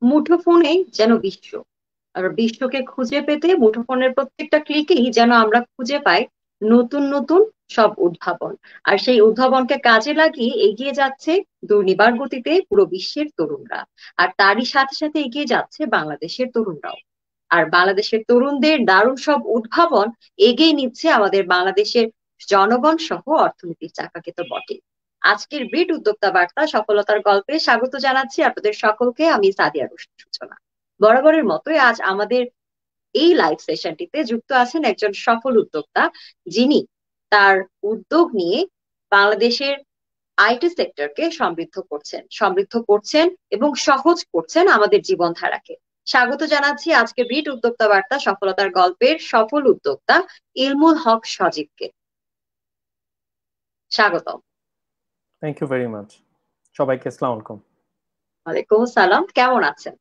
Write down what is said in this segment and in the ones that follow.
মুঠোফোনে যেন বিশ্ব। আর বিশ্বকে খুঁজে পেতে মুঠোফোনের প্রত্যেকটা ক্লিকেই যেন আমরা খুঁজে পাই নতুন নতুন সব উদ্ভাবন। আর সেই উদ্ভাবনকে কাজে লাগিয়ে এগিয়ে যাচ্ছে দুর্নিবার গতিতে পুরো বিশ্বের তরুণরা। আর তারই সাথে সাথে এগিয়ে যাচ্ছে বাংলাদেশের তরুণরাও। আর বাংলাদেশের তরুণদের দারুণ সব উদ্ভাবন এগিয়ে নিচ্ছে আমাদের বাংলাদেশের জনগণ সহ অর্থনীতির চাকাকে তো বটে। আজকের বিট উদ্যোক্তা বার্তা সফলতার গল্পে স্বাগত জানাচ্ছি আপনাদের সকলকে। আমি সাদিয়া রুশনি সূচনা। বরাবরের মতোই আজ আমাদের এই লাইভ সেশনটিতে যুক্ত আছেন একজন সফল উদ্যোক্তা, যিনি তার উদ্যোগ নিয়ে বাংলাদেশের আইটি সেক্টরকে সমৃদ্ধ করছেন এবং সহজ করছেন আমাদের জীবনধারাকে। স্বাগত জানাচ্ছি আজকে বিট উদ্যোক্তা বার্তা সফলতার গল্পের সফল উদ্যোক্তা ইলমুল হক সজীবকে। স্বাগত। Thank you very much. সবাইকে আসসালামু আলাইকুম। ওয়ালাইকুম সালাম, কেমন আছেন?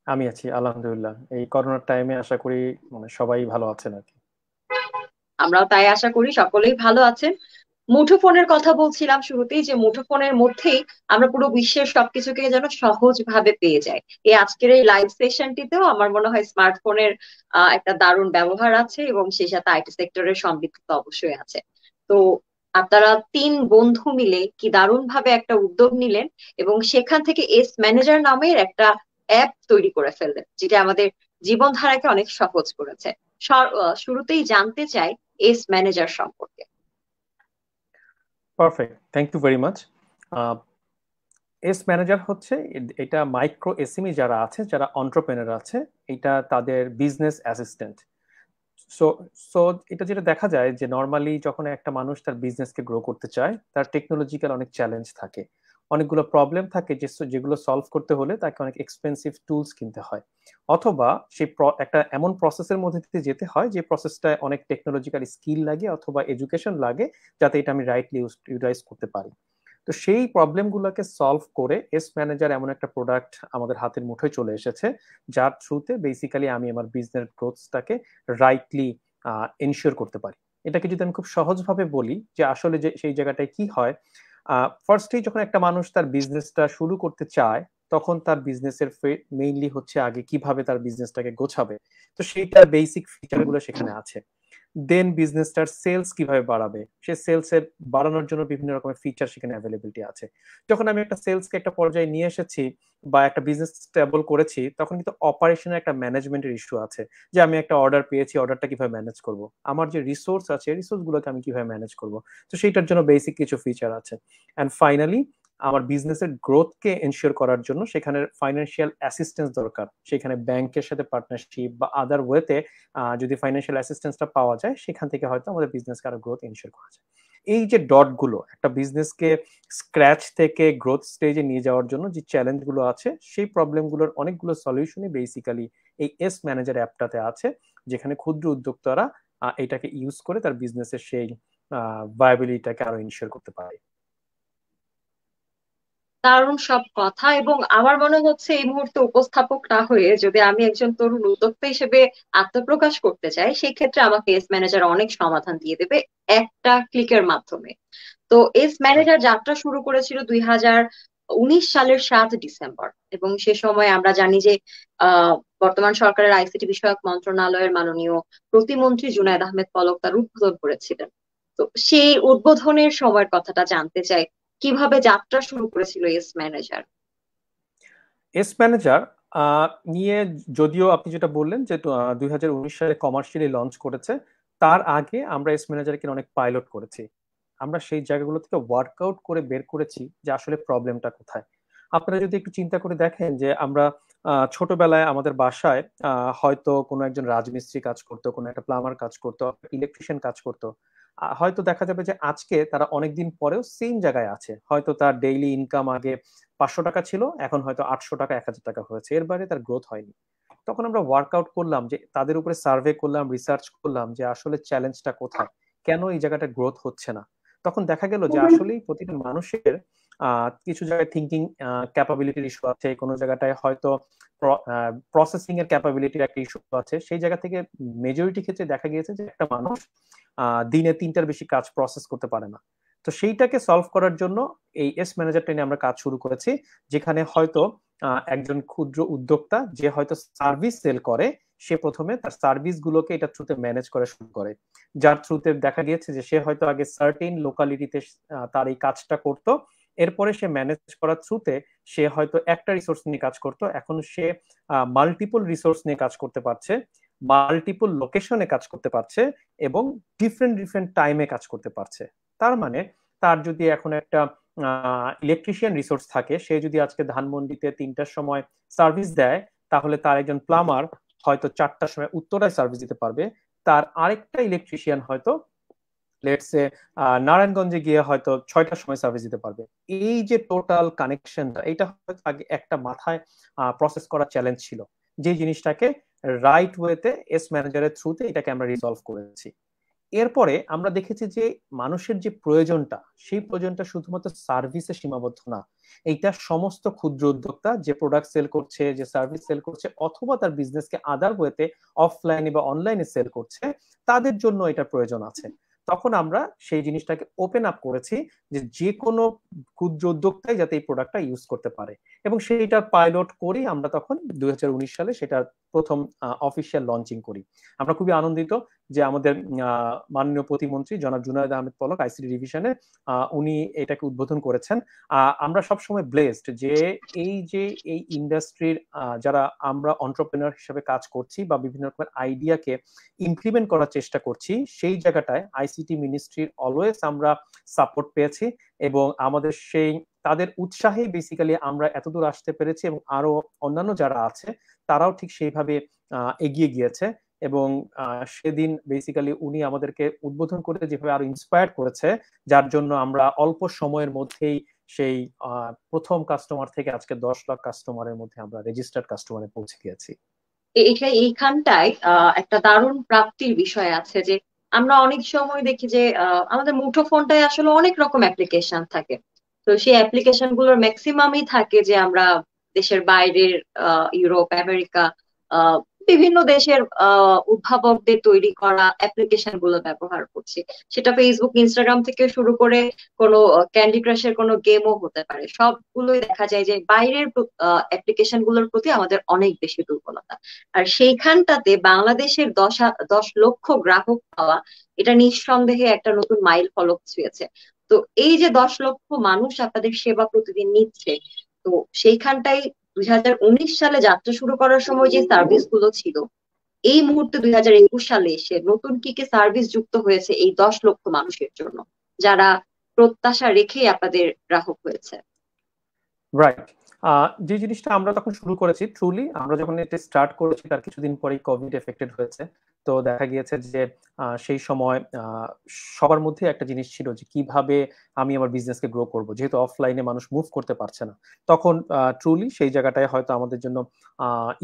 আমি আছি আলহামদুলিল্লাহ। এই করোনার টাইমে আশা করি সবাই ভালো আছেন আর কি। আমরাও তাই আশা করি সকলেই ভালো আছেন। মুঠোফোনের কথা বলছিলাম শুরুতেই, যে মুঠোফোনের মধ্যেই আমরা পুরো বিশ্বের সবকিছুকে যেন সহজ ভাবে পেয়ে যাই। এই আজকের এই লাইভ সেশনটিতেও আমার মনে হয় স্মার্টফোনের একটা দারুণ ব্যবহার আছে, এবং সেই সাথে আইটি সেক্টরের সমৃদ্ধ তো অবশ্যই আছে। তো আপনারা তিন বন্ধু মিলে কি দারুণ ভাবে একটা উদ্যোগ নিলেন, এবং সেখান থেকে এস ম্যানেজার নামের একটা অ্যাপ তৈরি করে ফেললেন, যেটা আমাদের জীবনধারাকে অনেক সহজ করেছে। শুরুতেই জানতে চাই এস ম্যানেজার সম্পর্কে। Perfect, thank you very much. S manager হচ্ছে এটা মাইক্রো এসএমই যারা আছে, যারা অন্টারপ্রেনার আছে, এটা তাদের বিজনেস অ্যাসিস্ট্যান্ট। সো সো এটা যেটা দেখা যায় যে নর্মালি যখন একটা মানুষ তার বিজনেসকে গ্রো করতে চায়, তার টেকনোলজিক্যাল অনেক চ্যালেঞ্জ থাকে, অনেকগুলো প্রবলেম থাকে যেগুলো সলভ করতে হলে তাকে অনেক এক্সপেন্সিভ টুলস কিনতে হয়, অথবা সেই একটা এমন প্রসেসের মধ্যে দিয়ে যেতে হয় যে প্রসেসটায় অনেক টেকনোলজিক্যাল স্কিল লাগে অথবা এডুকেশন লাগে, যাতে এটা আমি রাইটলি ইউটিলাইজ করতে পারি। তো সেই প্রবলেমগুলোকে সলভ করে এস ম্যানেজার এমন একটা প্রোডাক্ট আমাদের হাতের মুঠোয় চলে এসেছে, যার থ্রুতে বেসিক্যালি আমি আমার বিজনেস গ্রোথটাকে রাইটলি এনশিওর করতে পারি। এটাকে যদি আমি খুব সহজভাবে বলি যে আসলে যে সেই জায়গাটায় কি হয়, ফার্স্টেই যখন একটা মানুষ তার বিজনেসটা শুরু করতে চায়, তখন তার বিজনেসের মেইনলি হচ্ছে আগে কিভাবে তার বিজনেসটাকে গোছাবে। তো সেইটার বেসিক ফিচারগুলো সেখানে আছে। দেন বিজনেসটার সেলস কিভাবে বাড়াবে, সে সেলস এর বাড়ানোর জন্য বিভিন্ন রকমের ফিচার সেখানে অ্যাভেলেবিলিটি আছে। যখন আমি একটা সেলসকে একটা পর্যায়ে নিয়ে এসেছি বা একটা বিজনেস স্টেবল করেছি, তখন কিন্তু অপারেশনের একটা ম্যানেজমেন্টের ইস্যু আছে, যে আমি একটা অর্ডার পেয়েছি, অর্ডারটা কিভাবে ম্যানেজ করব, আমার যে রিসোর্স আছে রিসোর্স গুলোকে আমি কিভাবে ম্যানেজ করব। তো সেইটার জন্য বেসিক কিছু ফিচার আছে। অ্যান্ড ফাইনালি আমার বিজনেসের গ্রোথকে এনশিওর করার জন্য সেখানে ফাইন্যান্সিয়াল অ্যাসিস্ট্যান্স দরকার, সেখানে ব্যাংকের সাথে পার্টনারশিপ বা আদার ওয়েতে যদি ফাইন্যান্সিয়াল অ্যাসিস্ট্যান্সটা পাওয়া যায়, সেখান থেকে হয়তো আমাদের বিজনেসকে আরো গ্রোথ এনশিওর করা যায়। এই যে ডটগুলো একটা বিজনেসকে স্ক্র্যাচ থেকে গ্রোথ স্টেজে নিয়ে যাওয়ার জন্য যে চ্যালেঞ্জগুলো আছে, সেই প্রবলেমগুলোর অনেকগুলো সলিউশনই বেসিক্যালি এই এস ম্যানেজার অ্যাপটাতে আছে, যেখানে ক্ষুদ্র উদ্যোক্তারা এটাকে ইউজ করে তার বিজনেসের সেই ভায়াবিলিটিটাকে আরো ইনশিওর করতে পারে। দারুণ সব কথা, এবং আমার মনে হচ্ছে এই মুহূর্তে উপস্থাপক না হয়ে যদি আমি একজন তরুণ উদ্যোক্তা হিসেবে আত্মপ্রকাশ করতে চাই, সেই ক্ষেত্রে আমাকে এস ম্যানেজার অনেক সমাধান দিয়ে দেবে একটা ক্লিকের মাধ্যমে। তো এস ম্যানেজার যাত্রা শুরু করেছিল 2019 সালের 7 ডিসেম্বর, এবং সে সময় আমরা জানি যে আহ বর্তমান সরকারের আইসিটি বিষয়ক মন্ত্রণালয়ের মাননীয় প্রতিমন্ত্রী জুনায়েদ আহমেদ পলক তার উদ্বোধন করেছিলেন। তো সেই উদ্বোধনের সময়ের কথাটা জানতে চাই, কিভাবে যাত্রা শুরু করেছিল এস ম্যানেজার? এস ম্যানেজার নিয়ে, যদিও আপনি যেটা বললেন যে 2019 সালে কমার্শিয়ালি লঞ্চ করেছে, তার আগে আমরা এস ম্যানেজারকে অনেক পাইলট করেছি। আমরা সেই জায়গাগুলো থেকে ওয়ার্কআউট করে বের করেছি যে আসলে প্রবলেমটা কোথায়। আপনারা যদি একটু চিন্তা করে দেখেন যে আমরা ছোটবেলায় আমাদের বাসায় হয়তো কোনো একজন রাজমিস্ত্রি কাজ করতো, কোনো একটা প্লাম্বার কাজ করতো, ইলেকট্রিশিয়ান কাজ করতো। হয়তো দেখা যাবে যে আজকে তারা অনেকদিন পরেও সেম জায়গায় আছে, হয়তো তার ডেইলি ইনকাম আগে 500 টাকা ছিল, এখন হয়তো 800 টাকা 1000 টাকা হয়েছে, এর বাইরে তার গ্রোথ হয়নি। তখন আমরা ওয়ার্কআউট করলাম, যে তাদের উপরে সার্ভে করলাম, রিসার্চ করলাম যে আসলে চ্যালেঞ্জটা কোথায়, কেন এই জায়গাটা গ্রোথ হচ্ছে না। তখন দেখা গেল যে আসলেই প্রতিটা মানুষের কিছু জায়গায় থিঙ্কিং ক্যাপাবিলিটির ইস্যু আছে, কোনো জায়গাটায় হয়তো প্রসেসিং এর ক্যাপাবিলিটির একটা ইস্যু আছে। সেই জায়গা থেকে মেজরিটি ক্ষেত্রে দেখা গিয়েছে যে একটা মানুষ দিনে 3টার বেশি কাজ প্রসেস করতে পারে না। তো সেইটাকে সলভ করার জন্য এই এস ম্যানেজারটা নিয়ে আমরা কাজ শুরু করেছি, যেখানে হয়তো একজন ক্ষুদ্র উদ্যোক্তা যে হয়তো সার্ভিস সেল করে, সে প্রথমে তার সার্ভিস গুলোকে এটা থ্রুতে ম্যানেজ করা শুরু করে, যার থ্রুতে দেখা গিয়েছে যে সে হয়তো আগে সার্টেন লোকালিটিতে তার এই কাজটা করতো, এরপরে সে ম্যানেজ করার থ্রুতে সে হয়তো একটা রিসোর্স নিয়ে কাজ করতো, এখন সে মাল্টিপল রিসোর্স নিয়ে কাজ করতে পারছে, মাল্টিপল লোকেশনে কাজ করতে পারছে, এবং ডিফারেন্ট ডিফারেন্ট টাইমে কাজ করতে পারছে। তার মানে তার যদি এখন একটা ইলেকট্রিশিয়ান রিসোর্স থাকে, সে যদি আজকে ধানমন্ডিতে 3টার সময় সার্ভিস দেয়, তাহলে তার একজন প্লামার হয়তো 4টার সময় উত্তরায় সার্ভিস দিতে পারবে, তার আরেকটা ইলেকট্রিশিয়ান হয়তো লেটসে নারায়ণগঞ্জে গিয়ে হয়তো 6টার সময় সার্ভিস দিতে পারবে। এই যে টোটাল কানেকশনটা, এটা হয়তো আগে একটা মাথায় প্রসেস করা চ্যালেঞ্জ ছিল, যে জিনিসটাকে রাইট ওয়েতে এস ম্যানেজারের থ্রুতে এটাকে আমরা রিসলভ করেছি। এরপরে আমরা দেখেছি যে মানুষের যে প্রয়োজনটা, সেই প্রয়োজনটা শুধুমাত্র সার্ভিসে সীমাবদ্ধ না, এইটা সমস্ত ক্ষুদ্র উদ্যোক্তা যে প্রোডাক্ট সেল করছে, যে সার্ভিস সেল করছে, অথবা তার বিজনেসকে আদার ওয়েতে অফলাইনে বা অনলাইনে সেল করছে, তাদের জন্য এটা প্রয়োজন আছে। তখন আমরা সেই জিনিসটাকে ওপেন আপ করেছি যে যে কোনো ক্ষুদ্র উদ্যোক্তাই যাতে এই প্রোডাক্টটা ইউজ করতে পারে, এবং সেইটা পাইলট করি আমরা তখন 2019 সালে সেটা প্রথম অফিসিয়াল লঞ্চিং করি। আমরা খুবই আনন্দিত যে আমাদের মাননীয় প্রতিমন্ত্রী জনাব জুনায়েদ আহমেদ পলক আইসিটি ডিভিশনে উনি এটাকে উদ্বোধন করেছেন। আমরা সবসময় ব্লেসড যে এই ইন্ডাস্ট্রির যারা আমরা এন্টারপ্রেনার হিসেবে কাজ করছি বা বিভিন্ন রকমের আইডিয়াকে ইমপ্লিমেন্ট করার চেষ্টা করছি, সেই জায়গাটায় আইসিটি মিনিস্ট্রির অলওয়েজ আমরা সাপোর্ট পেয়েছি, এবং আমাদের সেই তাদের উৎসাহে বেসিক্যালি আমরা এতদূর আসতে পেরেছি, এবং আরো অন্যান্য যারা আছে তারাও ঠিক সেইভাবে এগিয়ে গিয়েছে। এবং সেদিন বেসিক্যালি উনি আমাদেরকে উদ্বোধন করে যেভাবে আরো ইন্সপায়ার করেছে, যার জন্য আমরা অল্প সময়ের মধ্যেই সেই প্রথম কাস্টমার থেকে আজকে 10 লাখ কাস্টমারের মধ্যে আমরা রেজিস্টার্ড কাস্টমারে পৌঁছে গিয়েছি। এইখানটায় একটা দারুণ প্রাপ্তির বিষয় আছে যে আমরা অনেক সময় দেখি যে আমাদের মুঠোফোনটায় আসলে অনেক রকম অ্যাপ্লিকেশন থাকে। তো সেই অ্যাপ্লিকেশন গুলোর ম্যাক্সিমামই থাকে যে আমরা দেশের বাইরের ইউরোপ, আমেরিকা, আহ, বিভিন্ন দেশের উদ্ভাবকদের তৈরি করা অ্যাপ্লিকেশন গুলো ব্যবহার করছি। সেটা ফেসবুক, ইনস্টাগ্রাম থেকে শুরু করে কোনো ক্যান্ডি ক্রাশের কোনো গেমও হতে পারে। সবগুলোই দেখা যায় যে বাইরের অ্যাপ্লিকেশন গুলোর প্রতি আমাদের অনেক বেশি দুর্বলতা। আর সেইখানটাতে বাংলাদেশের 10 লক্ষ গ্রাহক পাওয়া, এটা নিঃসন্দেহে একটা নতুন মাইল ফলক ছুঁয়েছে। তো এই যে 10 লক্ষ মানুষ আপনাদের সেবা প্রতিদিন নিচ্ছে, তো সেইখানটাই 2019 সালে যাত্রা শুরু করার সময় যে সার্ভিস গুলো ছিল, এই মুহূর্তে 2021 সালে এসে নতুন কি কি সার্ভিস যুক্ত হয়েছে এই 10 লক্ষ মানুষের জন্য, যারা প্রত্যাশা রেখে আপনাদের গ্রাহক হয়েছে। রাইট। যে জিনিসটা আমরা তখন শুরু করেছি, ট্রুলি আমরা যখন এটা স্টার্ট করেছি তার কিছুদিন পরেই কোভিড এফেক্টেড হয়েছে। তো দেখা গিয়েছে যে সেই সময় সবার মধ্যে একটা জিনিস ছিল যে কিভাবে আমি আমার বিজনেসকে গ্রো করব, যেহেতু অফলাইনে মানুষ মুভ করতে পারছে না। তখন ট্রুলি সেই জায়গাটায় হয়তো আমাদের জন্য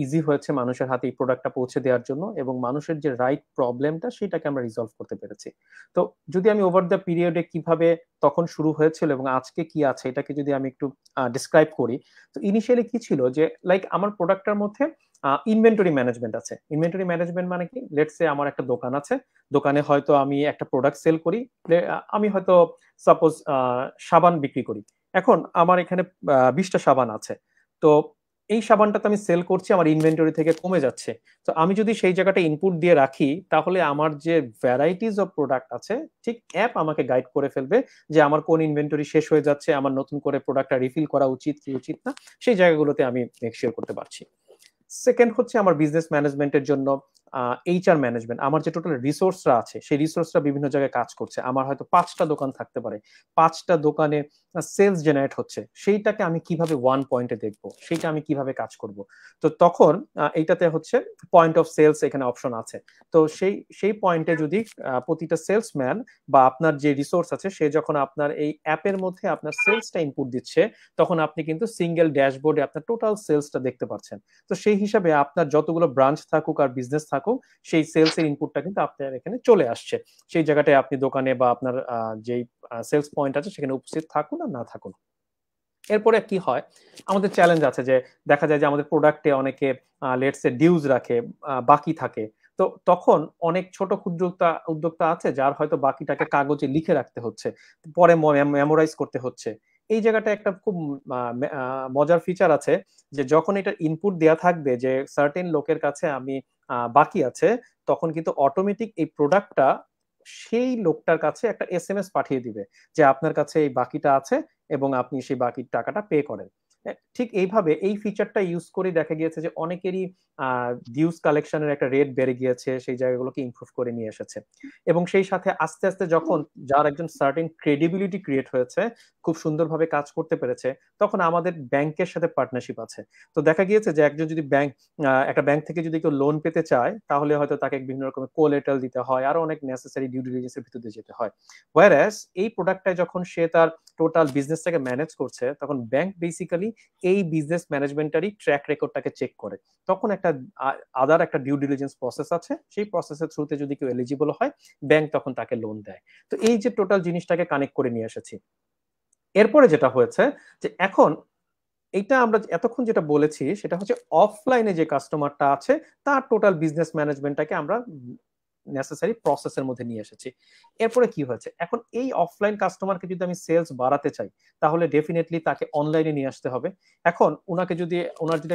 ইজি হয়েছে মানুষের হাতে এই প্রোডাক্টটা পৌঁছে দেওয়ার জন্য, এবং মানুষের যে রাইট প্রবলেমটা সেটাকে আমরা রিজলভ করতে পেরেছি। তো যদি আমি ওভার দ্য পিরিয়ডে কিভাবে তখন শুরু হয়েছিল এবং আজকে কি আছে এটাকে যদি আমি একটু ডিসক্রাইব করি, তো ইনিশিয়ালি কি ছিল যে লাইক আমার প্রোডাক্টটার মধ্যে ইনভেন্টরি ম্যানেজমেন্ট আছে। ইনভেন্টরি ম্যানেজমেন্ট মানে কি, লেটস সে আমার একটা দোকান আছে, দোকানে হয়তো আমি একটা প্রোডাক্ট সেল করি, আমি হয়তো সাপোজ সাবান বিক্রি করি। এখন আমার এখানে 20টা সাবান আছে, তো এই সাবানটা তো আমি সেল করছি, আমার ইনভেন্টরি থেকে কমে যাচ্ছে। তো আমি যদি সেই জায়গাটা ইনপুট দিয়ে রাখি, তাহলে আমার যে ভ্যারাইটিস অফ প্রোডাক্ট আছে, ঠিক অ্যাপ আমাকে গাইড করে ফেলবে যে আমার কোন ইনভেন্টরি শেষ হয়ে যাচ্ছে, আমার নতুন করে প্রোডাক্টটা রিফিল করা উচিত কি উচিত না, সেই জায়গাগুলোতে আমি মেক শিওর করতে পারছি। সেকেন্ড হচ্ছে আমার বিজনেস ম্যানেজমেন্টের জন্য এইচআর ম্যানেজমেন্ট। আমার যে টোটাল রিসোর্সরা আছে, সেই রিসোর্সরা বিভিন্ন জায়গায় কাজ করছে, আমার হয়তো 5টা দোকান থাকতে পারে, 5টা দোকানে সেলস জেনারেট হচ্ছে, সেইটাকে আমি কিভাবে ওয়ান পয়েন্টে দেখবো, সেইটা আমি কিভাবে কাজ করব। তো তখন এইটাতে হচ্ছে পয়েন্ট অফ সেলস এখানে অপশন আছে। তো সেই পয়েন্টে যদি প্রতিটা সেলসম্যান বা আপনার যে রিসোর্স আছে, সে যখন আপনার এই অ্যাপের মধ্যে আপনার সেলসটা ইনপুট দিচ্ছে, তখন আপনি কিন্তু সিঙ্গেল ড্যাশবোর্ডে আপনার টোটাল সেলসটা দেখতে পাচ্ছেন। তো সেই হিসাবে আপনার যতগুলো ব্রাঞ্চ থাকুক আর বিজনেস থাকুক, সেই সেলস এর ইনপুটটা কিন্তু আপনার এখানে চলে আসছে। সেই জায়গাটায় আপনি দোকানে বা আপনার যেই সেলস পয়েন্ট আছে সেখানে উপস্থিত থাকুন আর না থাকুন। এরপরে কি হয়, আমাদের চ্যালেঞ্জ আছে যে দেখা যায় যে আমাদের প্রোডাক্টে অনেকে লেটস এ ডিউজ রাখে, বাকি থাকে। তো তখন অনেক ছোট ক্ষুদ্র উদ্যোক্তা আছে যার হয়তো বাকিটাকে কাগজে লিখে রাখতে হচ্ছে, পরে মেমোরাইজ করতে হচ্ছে। এই জায়গাটা একটা খুব মজার ফিচার আছে, যে যখন এটা ইনপুট দেয়া থাকবে যে সার্টেন লোকের কাছে আমি বাকি আছে, তখন কিন্তু অটোমেটিক এই প্রোডাক্টটা সেই লোকটার কাছে একটা এসএমএস পাঠিয়ে দিবে যে আপনার কাছে এই বাকিটা আছে এবং আপনি সেই বাকির টাকাটা পে করেন। ঠিক এইভাবে এই ফিচারটা ইউজ করে দেখা গিয়েছে যে অনেকেরই ডিউস কালেকশনের একটা রেট বেড়ে গিয়েছে, সেই জায়গাগুলোকে ইমপ্রুভ করে নিয়ে এসেছে। এবং সেই সাথে আস্তে আস্তে যখন যার একজন সার্টেন ক্রেডিবিলিটি ক্রিয়েট হয়েছে, খুব সুন্দরভাবে কাজ করতে পেরেছে, তখন আমাদের ব্যাংকের সাথে পার্টনারশিপ আছে। তো দেখা গিয়েছে যে একজন যদি একটা ব্যাংক থেকে যদি কেউ লোন পেতে চায়, তাহলে হয়তো তাকে বিভিন্ন রকমের কোলেটারাল দিতে হয়, আরো অনেক নেসেসারি ডিউ ডিলিজেন্সের ভিতর দিয়ে যেতে হয়। ওয়ারাস এই প্রোডাক্টটায় যখন সে তার টোটাল বিজনেসটাকে ম্যানেজ করছে, তখন ব্যাংক বেসিক্যালি এই বিজনেস ম্যানেজমেন্টারই ট্র্যাক রেকর্ডটাকে চেক করে। তখন একটা আদার একটা ডিউ ডিলিজেন্স প্রসেস আছে, সেই প্রসেসের থ্রুতে যদি কেউ এলিজিবল হয়, ব্যাংক তখন তাকে লোন দেয়। তো এই যে টোটাল জিনিসটাকে কানেক্ট করে নিয়ে এসেছি। এরপরে যেটা হয়েছে যে এখন এইটা আমরা এতক্ষণ যেটা বলেছি সেটা হচ্ছে অফলাইনে যে কাস্টমারটা আছে তার টোটাল বিজনেস ম্যানেজমেন্টটাকে আমরা নেসেসারি প্রসেসের মধ্যে নিয়ে এসেছি। এরপরে কি হয়েছে, এখন এই অফলাইন কাস্টমারকে যদি আমি সেলস বাড়াতে চাই, তাহলে ডেফিনেটলি তাকে অনলাইনে নিয়ে আসতে হবে। এখন ওনার যদি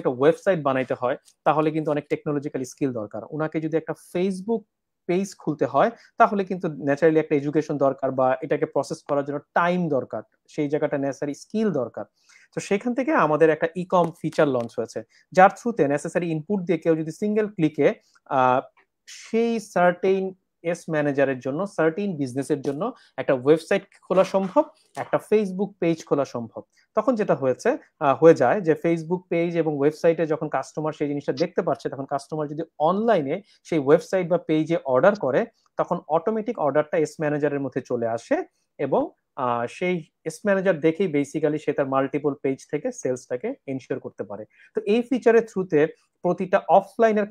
একটা ওয়েবসাইট বানাইতে হয়, তাহলে কিন্তু অনেক টেকনোলজিক্যাল স্কিল দরকার। ওনাকে যদি একটা ফেসবুক পেজ খুলতে হয়, তাহলে কিন্তু ন্যাচারালি একটা এডুকেশন দরকার, বা এটাকে প্রসেস করার জন্য টাইম দরকার, সেই জায়গাটা নেসেসারি স্কিল দরকার। তো সেখান থেকে আমাদের একটা ইকম ফিচার লঞ্চ হয়েছে, যার থ্রুতে নেসেসারি ইনপুট দিয়ে কেউ যদি সিঙ্গেল ক্লিকে সেই সার্টেইন এস ম্যানেজারের জন্য, সার্টেইন বিজনেসের জন্য একটা ওয়েবসাইট খোলা সম্ভব, একটা ফেসবুক পেজ খোলা সম্ভব। তখন যেটা হয়ে যায় যে ফেসবুক পেজ এবং ওয়েবসাইটে যখন কাস্টমার সেই জিনিসটা দেখতে পাচ্ছে, তখন কাস্টমার যদি অনলাইনে সেই ওয়েবসাইট বা পেজে অর্ডার করে, তখন অটোমেটিক অর্ডারটা এস ম্যানেজারের মধ্যে চলে আসে, এবং সেই এস ম্যানেজার দেখেই বেসিক্যালি সে তার মাল্টিপল পেজ থেকে সেলসটাকে এনশিওর করতে পারে। তো এই ফিচারের থ্রুতে প্রতিটা অফলাইনের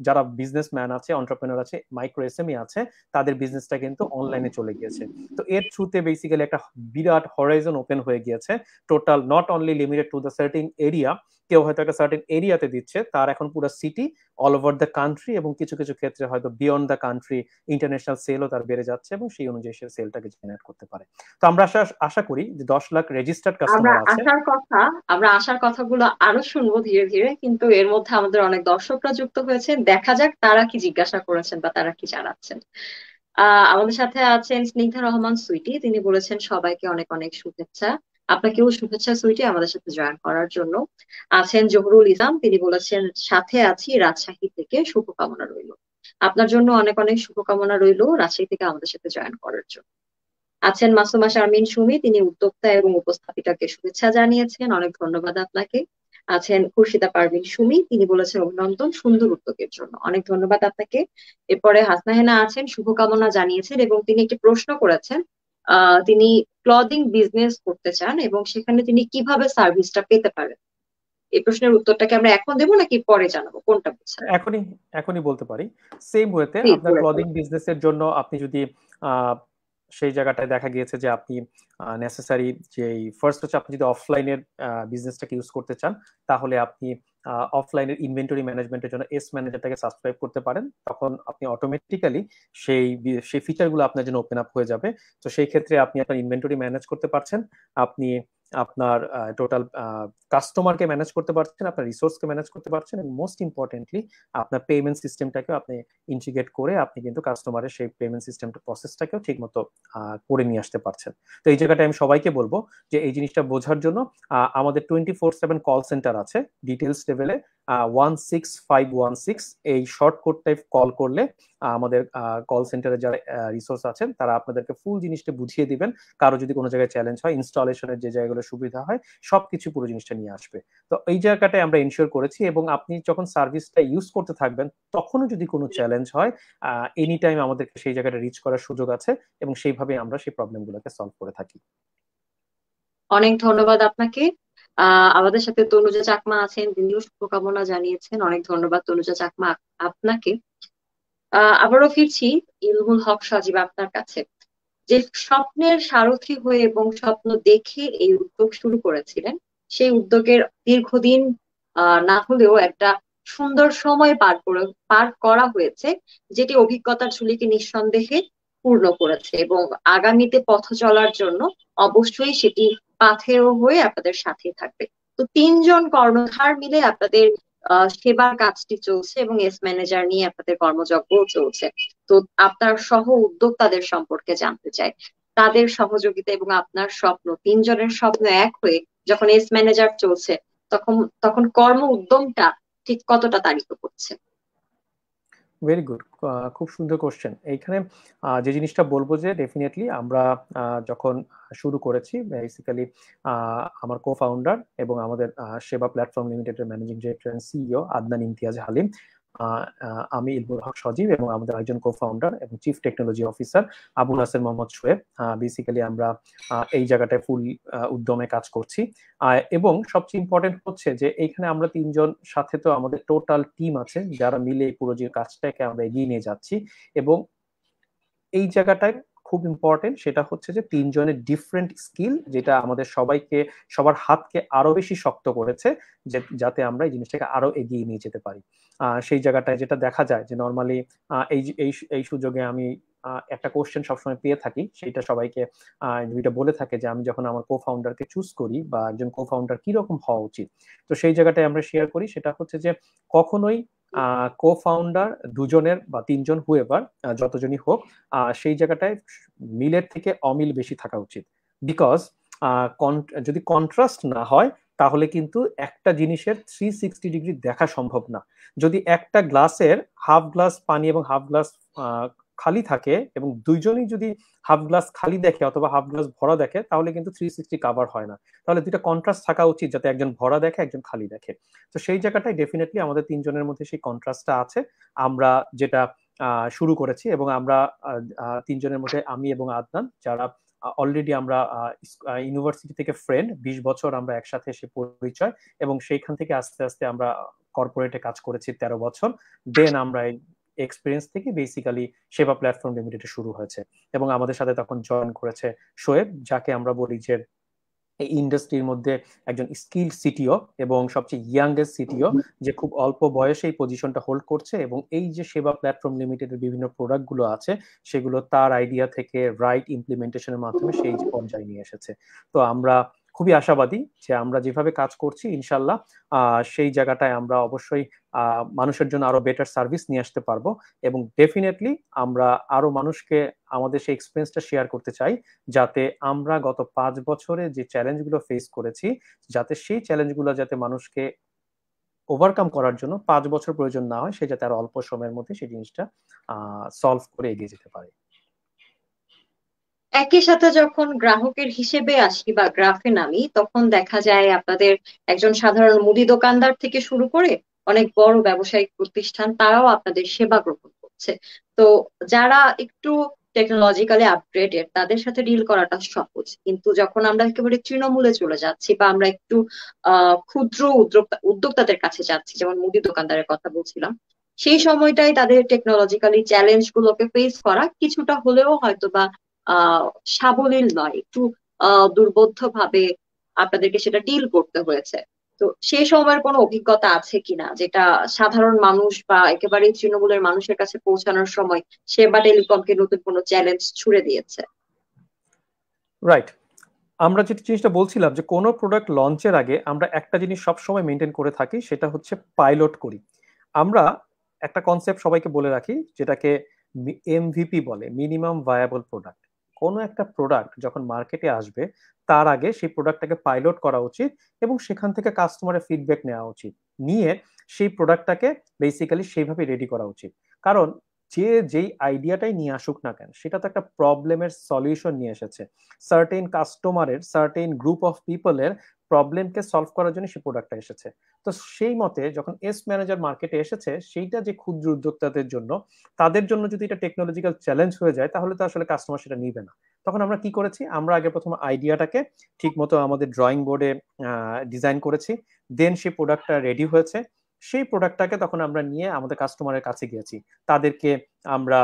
যারা বিজনেসম্যান আছে, এন্টারপ্রেনার আছে, মাইক্রো এসএমই আছে, তাদের বিজনেসটা কিন্তু অনলাইনে চলে গিয়েছে। তো এর থ্রুতে বেসিক্যালি একটা বিরাট হরাইজন ওপেন হয়ে গিয়েছে, total not only limited to the certain area. কেউ হয়তো একটা সার্টেন এরিয়াতে দিচ্ছে, তার এখন পুরো city, all over the country, এবং কিছু কিছু ক্ষেত্রে হয়তো বিয়ন্ড দ্য কান্ট্রি ইন্টারন্যাশনাল সেলও তার বেড়ে যাচ্ছে, এবং সেই অনুযায়ী সে সেলটাকে জেনারেট করতে পারে। তো আমরা আশা করি যে 10 লাখ রেজিস্টার্ড আমরা কাস্টমার আছে। আশার কথা আমরা আশার কথাগুলো আরো শুনবো ধীরে ধীরে, কিন্তু এর মধ্যে আমাদের অনেক দর্শকরা যুক্ত হয়েছে, দেখা যাক তারা কি জিজ্ঞাসা করেছেন বা তারা কি জানাচ্ছেন। আমাদের সাথে আছেন স্নিগ্ধা রহমান সুইটি, তিনি বলেছেন সবাইকে অনেক অনেক শুভেচ্ছা। আপনাকেও শুভেচ্ছা সুইটি আমাদের সাথে জয়েন করার জন্য। আছেন জহুরুল ইসলাম, তিনি বলেছেন সাথে আছি রাজশাহী থেকে, শুভকামনা রইল। আপনার জন্য অনেক অনেক শুভকামনা রইল রাজশাহী থেকে আমাদের সাথে জয়েন করার জন্য। আছেন মাসুমা শারমিন সুমি, তিনি উদ্যোক্তা এবং উপস্থাপিকাকে শুভেচ্ছা জানিয়েছেন, অনেক ধন্যবাদ আপনাকে। আছেন খুরশিদা পারভিন সুমি, তিনি বলেছেন অভিনন্দন সুন্দর উদ্যোগের জন্য, অনেক ধন্যবাদ আপনাকে। এরপরে হাসনা হেনা আছেন, শুভকামনা জানিয়েছেন এবং তিনি একটি প্রশ্ন করেছেন। তিনি ক্লদিং বিজনেস করতে চান এবং সেখানে তিনি কিভাবে সার্ভিসটা পেতে পারেন। এই প্রশ্নের উত্তরটাকে আমরা এখন দেবো নাকি পরে জানাবো, কোনটা বলছেন? এখনই এখনই বলতে পারি। সেম ওয়েতে প্লিজ আপনার বলে ক্লদিং ফেলুন। বিজনেসের জন্য আপনি যদি আহ, সেই জায়গাটায় দেখা গিয়েছে যে আপনি নেসেসারি যে ফার্স্ট হচ্ছে, আপনি যদি অফলাইনের বিজনেসটাকে ইউজ করতে চান, তাহলে আপনি অফলাইনের ইনভেন্টরি ম্যানেজমেন্টের জন্য এস ম্যানেজারটাকে সাবস্ক্রাইব করতে পারেন। তখন আপনি অটোমেটিক্যালি সেই ফিচারগুলো আপনার জন্য ওপেন আপ হয়ে যাবে। তো সেই ক্ষেত্রে আপনি আপনার ইনভেন্টরি ম্যানেজ করতে পারছেন, আপনি আপনার টোটাল কাস্টমারকে ম্যানেজ করতে পারছেন, আপনার রিসোর্সকে ম্যানেজ করতে পারছেন, এবং মোস্ট ইম্পর্টেন্টলি আপনার পেমেন্ট সিস্টেমটাকেও আপনি ইন্টিগ্রেট করে আপনি কিন্তু কাস্টমারের সেই পেমেন্ট সিস্টেমটা প্রসেসটাকেও ঠিক মতো করে নিয়ে আসতে পারছেন। তো এই জায়গাটা আমি সবাইকে বলবো যে এই জিনিসটা বোঝার জন্য আমাদের 24/7 কল সেন্টার আছে ডিটেলস লেভেলে, 16516, এই শর্ট কোডটাই কল করলে আমাদের কল সেন্টারে যারা রিসোর্স আছেন তারা আপনাদেরকে ফুল জিনিসটা বুঝিয়ে দিবেন। কারো যদি কোনো জায়গায় চ্যালেঞ্জ হয়, ইনস্টলেশনের যে জায়গাগুলো সুবিধা হয়, সবকিছু পুরো জিনিসটা নিয়ে আসবে। তো এই জায়গাটায় আমরা ইনশিওর করেছি, এবং আপনি যখন সার্ভিসটা ইউজ করতে থাকবেন, তখনও যদি কোনো চ্যালেঞ্জ হয়, এনি টাইম আমাদেরকে সেই জায়গাটা রিচ করার সুযোগ আছে, এবং সেইভাবে আমরা সেই প্রবলেমগুলোকে সলভ করে থাকি। অনেক ধন্যবাদ আপনাকে। আমাদের সাথে তনুজা চাকমা আছেন, তিনিও শুভকামনা জানিয়েছেন, অনেক ধন্যবাদ তনুজা চাকমা আপনাকে। আবারও ফিরছি ইলমুল হক সজীব আপনার কাছে। যে স্বপ্নের সারথি হয়ে এবং স্বপ্ন দেখে এই উদ্যোগ শুরু করেছিলেন, সেই উদ্যোগের দীর্ঘদিন না হলেও একটা সুন্দর সময় পার করা হয়েছে, যেটি অভিজ্ঞতার ঝুলিকে নিঃসন্দেহে পূর্ণ করেছে এবং আগামীতে পথ চলার জন্য অবশ্যই সেটি পাথেয় হয়ে আপনাদের সাথে থাকবে। তো তিনজন কর্ণধার মিলে আপনাদের সেবার কাজটি চলছে এবং এস ম্যানেজার নিয়ে আপনাদের কর্মযজ্ঞ চলছে। তো আপনার সহ উদ্যোক্তাদের সম্পর্কে জানতে চাই, তাদের সহযোগিতা এবং আপনার স্বপ্ন, তিনজনের স্বপ্ন এক হয়ে যখন এস ম্যানেজার চলছে, তখন তখন কর্ম উদ্যমটা ঠিক কতটা তাড়িত করছে? ভেরি গুড, খুব সুন্দর কোশ্চেন। এইখানে যে জিনিসটা বলবো যে ডেফিনেটলি আমরা যখন শুরু করেছি বেসিক্যালি আমার কো ফাউন্ডার এবং আমাদের সেবা প্ল্যাটফর্ম লিমিটেডের managing director and CEO Adnan Imtiaz Halim, আমি ইলমুল হক সজীব এবং আমাদের একজন কো ফাউন্ডার এবং chief technology officer Abul Hasan Mohammad Shoaib, basically আমরা এই জায়গাটায় ফুল উদ্যমে কাজ করছি। এবং সবচেয়ে ইম্পর্টেন্ট হচ্ছে যে এইখানে আমরা তিনজন, সাথে তো আমাদের টোটাল টিম আছে যারা মিলে এই পুরো যে কাজটাকে আমরা এগিয়ে নিয়ে যাচ্ছি। এবং এই জায়গাটায় খুব ইম্পর্টেন্ট সেটা হচ্ছে যে তিনজনের ডিফারেন্ট স্কিল, যেটা আমাদের সবাইকে, সবার হাতকে আরো বেশি শক্ত করেছে, যে যাতে আমরা এই জিনিসটাকে আরো এগিয়ে নিয়ে যেতে পারি। সেই জায়গাটায় যেটা দেখা যায় যে নর্মালি এই এই এই সুযোগে আমি একটা কোশ্চেন সবসময় পেয়ে থাকি, সেটা সবাইকে যেটা বলে থাকে যে আমি যখন আমার কো ফাউন্ডারকে চুজ করি বা একজন কো ফাউন্ডার কিরকম হওয়া উচিত, তো সেই জায়গাটায় আমরা শেয়ার করি সেটা হচ্ছে যে কখনোই কো ফাউন্ডার দুজনের বা তিনজন হুয়েভার যতজনই হোক, সেই জায়গাটায় মিলের থেকে অমিল বেশি থাকা উচিত। বিকজ যদি কন্ট্রাস্ট না হয় তাহলে কিন্তু একটা জিনিসের 360 ডিগ্রি দেখা সম্ভব না। যদি একটা গ্লাসের হাফ গ্লাস পানি এবং হাফ গ্লাস খালি থাকে এবং দুইজনই যদি হাফ গ্লাস খালি দেখে অথবা হাফ গ্লাস ভরা দেখে, তাহলে কিন্তু 360 কাভার হয় না। তাহলে দুইটা কন্ট্রাস্ট থাকা উচিত, যাতে একজন ভরা দেখে একজন খালি দেখে। তো সেই জায়গাটায় ডেফিনেটলি আমাদের তিনজনের মধ্যে সেই কন্ট্রাস্টটা আছে। আমরা যেটা শুরু করেছি, এবং আমরা তিনজনের মধ্যে আমি এবং আদনান, যারা অলরেডি আমরা ইউনিভার্সিটি থেকে ফ্রেন্ড, 20 বছর আমরা একসাথে এসে পরিচয়, এবং সেইখান থেকে আস্তে আস্তে আমরা কর্পোরেটে কাজ করেছি 13 বছর। দেন আমরা এক্সপিরিয়েন্স থেকে বেসিক্যালি সেবা প্ল্যাটফর্ম লিমিটেড শুরু হয়েছে, এবং আমাদের সাথে তখন জয়েন করেছে শোয়েব, যাকে আমরা বলি যে এই ইন্ডাস্ট্রির মধ্যে একজন স্কিল সিটিও এবং সবচেয়ে ইয়াংগেস্ট সিটিও, যে খুব অল্প বয়সে এই পজিশনটা হোল্ড করছে, এবং এই যে সেবা প্ল্যাটফর্ম লিমিটেডের বিভিন্ন প্রোডাক্ট গুলো আছে সেগুলো তার আইডিয়া থেকে রাইট ইমপ্লিমেন্টেশনের মাধ্যমে সেই যে পর্যায়ে নিয়ে এসেছে। তো আমরা খুবই আশাবাদী যে আমরা যেভাবে কাজ করছি ইনশাল্লাহ সেই জায়গাটায় আমরা অবশ্যই মানুষের জন্য আরো বেটার সার্ভিস নিয়ে আসতে পারবো, এবং ডেফিনেটলি আমরা আরো মানুষকে আমাদের সেই এক্সপিরিয়েন্সটা শেয়ার করতে চাই, যাতে আমরা গত 5 বছরে যে চ্যালেঞ্জগুলো ফেস করেছি, যাতে সেই চ্যালেঞ্জগুলো যাতে মানুষকে ওভারকাম করার জন্য 5 বছর প্রয়োজন না হয়, সে যাতে আরো অল্প সময়ের মধ্যে সেই জিনিসটা সলভ করে এগিয়ে যেতে পারে। একই সাথে যখন গ্রাহকের হিসেবে আসি বা গ্রাফে নামি, তখন দেখা যায় আপনাদের একজন সাধারণ মুদি দোকানদার থেকে শুরু করে অনেক বড় ব্যবসায়িক প্রতিষ্ঠান তারাও আপনাদের সেবা গ্রহণ করছে। তো যারা একটু টেকনোলজিক্যালি আপগ্রেডেড তাদের সাথে ডিল করাটা সহজ, কিন্তু যখন আমরা একেবারে তৃণমূলে চলে যাচ্ছি বা আমরা একটু ক্ষুদ্র উদ্যোক্তাদের কাছে যাচ্ছি, যেমন মুদি দোকানদারের কথা বলছিলাম, সেই সময়টাই তাদের টেকনোলজিক্যালি চ্যালেঞ্জ গুলোকে ফেস করা কিছুটা হলেও হয়তো বা আহ সাবলীল নয়, একটু দুর্বোধ্য ভাবে আপনাদেরকে সেটা ডিল করতে হয়েছে। তো সেই সময়ের কোনো অভিজ্ঞতা আছে কিনা, যেটা সাধারণ মানুষ বা একেবারে তৃণমূলের মানুষের কাছে পৌঁছানোর সময় সেবা টেলিকমকে নতুন কোনো চ্যালেঞ্জ ছুড়ে দিয়েছে? রাইট। আমরা যে জিনিসটা বলছিলাম যে কোনো প্রোডাক্ট লঞ্চের আগে আমরা একটা জিনিস সবসময় মেনটেন করে থাকি, সেটা হচ্ছে পাইলট করি। আমরা একটা কনসেপ্ট সবাইকে বলে রাখি, যেটাকে এমভিপি বলে, মিনিমাম ভায়াবল প্রোডাক্ট। কোনো একটা প্রোডাক্ট যখন মার্কেটে আসবে তার আগে সেই প্রোডাক্টটাকে পাইলট করা উচিত, এবং সেখান থেকে কাস্টমারের ফিডব্যাক নেওয়া উচিত, নিয়ে সেই প্রোডাক্টটাকে বেসিক্যালি সেইভাবে রেডি করা উচিত। কারণ যে যেই আইডিয়াটাই নিয়ে আসুক না কেন, সেটা তো একটা প্রবলেমের সলিউশন নিয়ে এসেছে, সার্টেন কাস্টমারের, সার্টেন গ্রুপ অফ পিপলের প্রবলেমকে সলভ করার জন্য সেই প্রোডাক্টটা এসেছে। তো সেই মতে যখন এস ম্যানেজার মার্কেটে এসেছে, সেইটা যে ক্ষুদ্র উদ্যোক্তাদের জন্য, তাদের জন্য যদি এটা টেকনোলজিক্যাল চ্যালেঞ্জ হয়ে যায়, তাহলে তো আসলে কাস্টমার সেটা নিবে না। তখন আমরা কি করেছি, আমরা আগে প্রথমে আইডিয়াটাকে ঠিক মতো আমাদের ড্রয়িং বোর্ডে ডিজাইন করেছি, দেন সেই প্রোডাক্টটা রেডি হয়েছে। সেই প্রোডাক্টটাকে তখন আমরা নিয়ে আমাদের কাস্টমারের কাছে গিয়েছি, তাদেরকে আমরা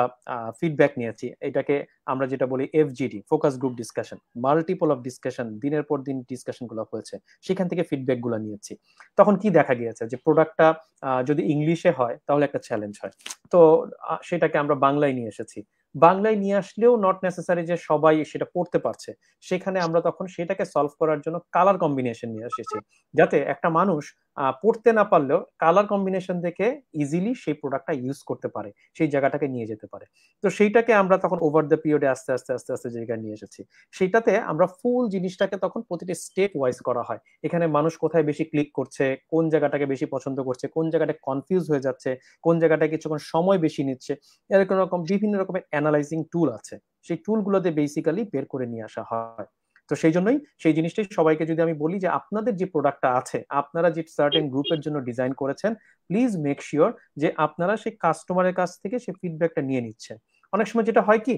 ফিডব্যাক নিয়েছি। এটাকে আমরা যেটা বলি FGD, focus group discussion, multiple of discussion, দিনের পর দিন ডিসকাশন গুলো হয়েছে, সেখান থেকে ফিডব্যাক গুলো নিয়েছি। তখন কি দেখা গিয়েছে যে প্রোডাক্টটা যদি ইংলিশে হয় তাহলে একটা চ্যালেঞ্জ হয়, তো সেটাকে আমরা বাংলায় নিয়ে এসেছি। বাংলায় নিয়ে আসলেও নট নেসেসারি যে সবাই সেটা পড়তে পারছে। সেখানে আমরা তখন সেটাকে সলভ করার জন্য কালার কম্বিনেশন নিয়ে এসেছি, যাতে একটা মানুষ পড়তে না পারলেও কালার কম্বিনেশন দেখে ইজিলি সেই প্রোডাক্টটা ইউজ করতে পারে, সেই জায়গাটাকে নিয়ে যেতে পারে। তো সেইটাকে আমরা তখন ওভার দ্য পিরিয়ডে আস্তে আস্তে আস্তে আস্তে জায়গায় নিয়ে এসেছি। সেইটাতে আমরা ফুল জিনিসটাকে তখন প্রতিটি স্টেপ ওয়াইজ করা হয়। এখানে মানুষ কোথায় বেশি ক্লিক করছে, কোন জায়গাটাকে বেশি পছন্দ করছে, কোন জায়গাটা কনফিউজ হয়ে যাচ্ছে, কোন জায়গাটায় কিছুক্ষণ সময় বেশি নিচ্ছে, এরকম রকম বিভিন্ন রকমের অ্যানালাইজিং টুল আছে। সেই টুলগুলোতে বেসিক্যালি বের করে নিয়ে আসা হয়। তো সেই জন্যই সেই জিনিসটাই সবাইকে যদি আমি বলি যে আপনাদের যে প্রোডাক্টটা আছে, আপনারা যে সার্টেন গ্রুপের জন্য ডিজাইন করেছেন, প্লিজ মেক শিওর যে আপনারা সেই কাস্টমারের কাছ থেকে সেই ফিডব্যাকটা নিয়ে নিচ্ছেন। অনেক সময় যেটা হয় কি,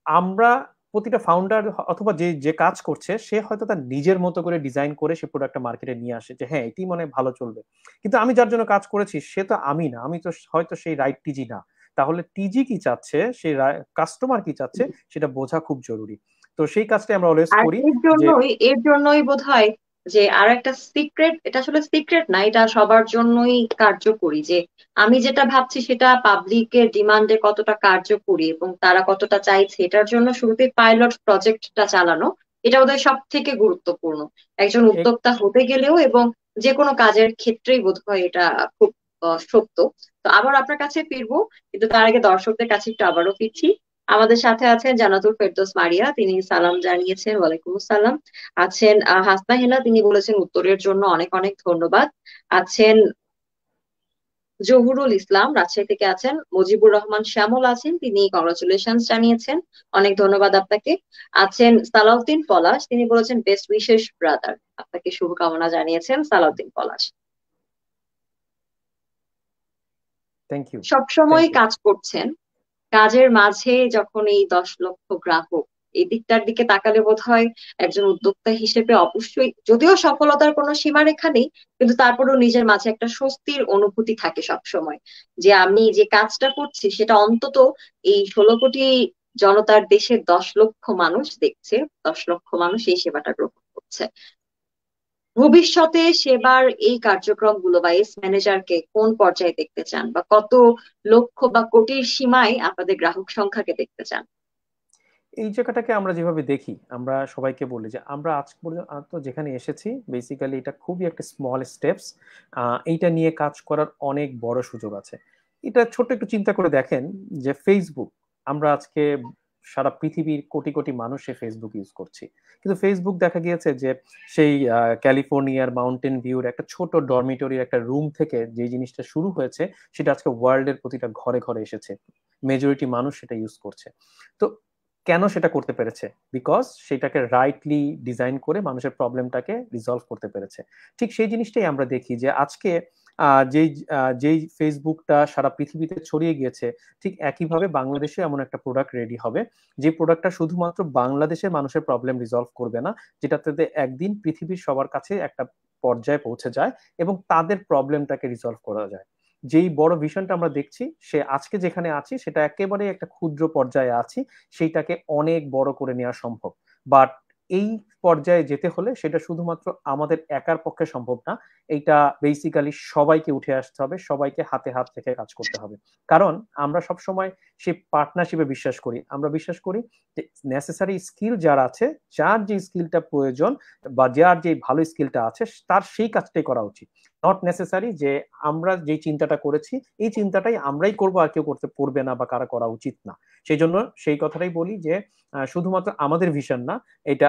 আমরা প্রতিটা ফাউন্ডার অথবা যে যে কাজ করছে সে হয়তো তার নিজের মতো করে ডিজাইন করে সে প্রোডাক্টটা মার্কেটে নিয়ে আসে যে হ্যাঁ এটি মনে হয় ভালো চলবে, কিন্তু আমি যার জন্য কাজ করেছি সে তো আমি না, আমি তো হয়তো সেই রাইট টিজি না। তাহলে টিজি কি চাচ্ছে, সেই কাস্টমার কি চাচ্ছে, সেটা বোঝা খুব জরুরি। তো সেই কাজটাই আমরা অলওয়েজ আর করি। যে এর জন্যই বোধহয় যে আর একটা সিক্রেট, এটা আসলে সিক্রেট না, এটা সবার জন্যই কার্যকরী, যে আমি যেটা ভাবছি সেটা পাবলিকের ডিমান্ডে কতটা কার্যকরী এবং তারা কতটা চাইছে, এটার জন্য শুরুতে পাইলট প্রজেক্টটা চালানো, এটা বোধহয় সব থেকে গুরুত্বপূর্ণ একজন এক উদ্যোক্তা হতে গেলেও, এবং যে কোনো কাজের ক্ষেত্রেই বোধহয় এটা খুব সত্য। তো আবার আপনার কাছে ফিরবো, কিন্তু তার আগে দর্শকদের কাছে একটু আবারও ফিরছি। আমাদের সাথে আছেন জান্নাতুল ফেরদৌস মারিয়া, তিনি সালাম জানিয়েছেন, ওয়ালাইকুম আসসালাম। আছেন হাসনা হেনা, তিনি বলেছেন উত্তরের জন্য অনেক অনেক ধন্যবাদ। আছেন জহুরুল ইসলাম, রাজশাহী থেকে আছেন। মুজিবুর রহমান শ্যামল আছেন, তিনি কংগ্রাচুলেশন জানিয়েছেন, অনেক ধন্যবাদ আপনাকে। আছেন সালাউদ্দিন পলাশ, তিনি বলেছেন বেস্ট উইশেস ব্রাদার, আপনাকে শুভকামনা জানিয়েছেন Salauddin Palash. Thank you. Thank সবসময় ইউ। কাজ করছেন, কাজের মাঝে যখন এই 10 লক্ষ গ্রাহক, এই দিকটার দিকে তাকালে বোধহয় একজন উদ্যোক্তা হিসেবে অবশ্যই, যদিও সফলতার কোনো সীমারেখা নেই, কিন্তু তারপরেও নিজের মাঝে একটা স্বস্তির অনুভূতি থাকে সব সময়, যে আমি যে কাজটা করছি সেটা অন্তত এই 16 কোটি জনতার দেশের 10 লক্ষ মানুষ দেখছে, 10 লক্ষ মানুষ এই সেবাটা গ্রহণ করছে। ভবিষ্যতে সেবার এই কার্যক্রমগুলো বা এস ম্যানেজারকে কোন পর্যায়ে দেখতে চান, বা কত লক্ষ বা কোটির সীমায় আপনাদের গ্রাহক সংখ্যাকে দেখতে চান? এই জায়গাটাকে আমরা যেভাবে দেখি, আমরা সবাইকে বলি যে আমরা আজ পর্যন্ত যেখানে এসেছি বেসিক্যালি এটা খুবই একটা স্মল স্টেপস। এইটা নিয়ে কাজ করার অনেক বড় সুযোগ আছে। এটা ছোট্ট একটু চিন্তা করে দেখেন যে ফেসবুক, আমরা আজকে সারা পৃথিবীর কোটি কোটি মানুষ সে ফেসবুক ইউজ করছি, কিন্তু ফেসবুক দেখা গিয়েছে যে সেই ক্যালিফোর্নিয়ার মাউন্টেন ভিউর একটা ছোট ডরমিটরির একটা রুম থেকে যে জিনিসটা শুরু হয়েছে, সেটা আজকে ওয়ার্ল্ডের প্রতিটা ঘরে ঘরে এসেছে, মেজরিটি মানুষ সেটা ইউজ করছে। তো কেন সেটা করতে পেরেছে? বিকজ সেটাকে রাইটলি ডিজাইন করে মানুষের প্রবলেমটাকে রিজলভ করতে পেরেছে। ঠিক সেই জিনিসটাই আমরা দেখি যে আজকে যেই ফেসবুকটা সারা পৃথিবীতে ছড়িয়ে গিয়েছে, ঠিক একইভাবে বাংলাদেশে এমন একটা প্রোডাক্ট রেডি হবে যে প্রোডাক্টটা শুধুমাত্র বাংলাদেশের মানুষের প্রবলেম রিজলভ করবে না, যেটাতে একদিন পৃথিবীর সবার কাছে একটা পর্যায়ে পৌঁছে যায় এবং তাদের প্রবলেমটাকে রিজলভ করা যায়। যেই বড় ভিশনটা আমরা দেখছি, সে আজকে যেখানে আছি সেটা একেবারে একটা ক্ষুদ্র পর্যায়ে আছি, সেইটাকে অনেক বড় করে নেওয়া সম্ভব। বাট এই পর্যায়ে যেতে হলে সেটা শুধুমাত্র আমাদের একার পক্ষে সম্ভব না। এইটা বেসিক্যালি সবাইকে উঠে আসতে হবে, সবাইকে হাতে হাত রেখে কাজ করতে হবে। কারণ আমরা সব সময় সেই পার্টনারশিপে বিশ্বাস করি। আমরা বিশ্বাস করি যে নেসেসারি স্কিল যার আছে, যার যে স্কিলটা প্রয়োজন বা যার যে ভালো স্কিলটা আছে, তার সেই কাজটাই করা উচিত। নট নেসেসারি যে আমরা যে চিন্তাটা করেছি এই চিন্তাটাই আমরাই করবো আর কেউ করতে পারবে না বা কারা করা উচিত না। সেই জন্য সেই কথাটাই বলি যে শুধুমাত্র আমাদের ভিশন না, এটা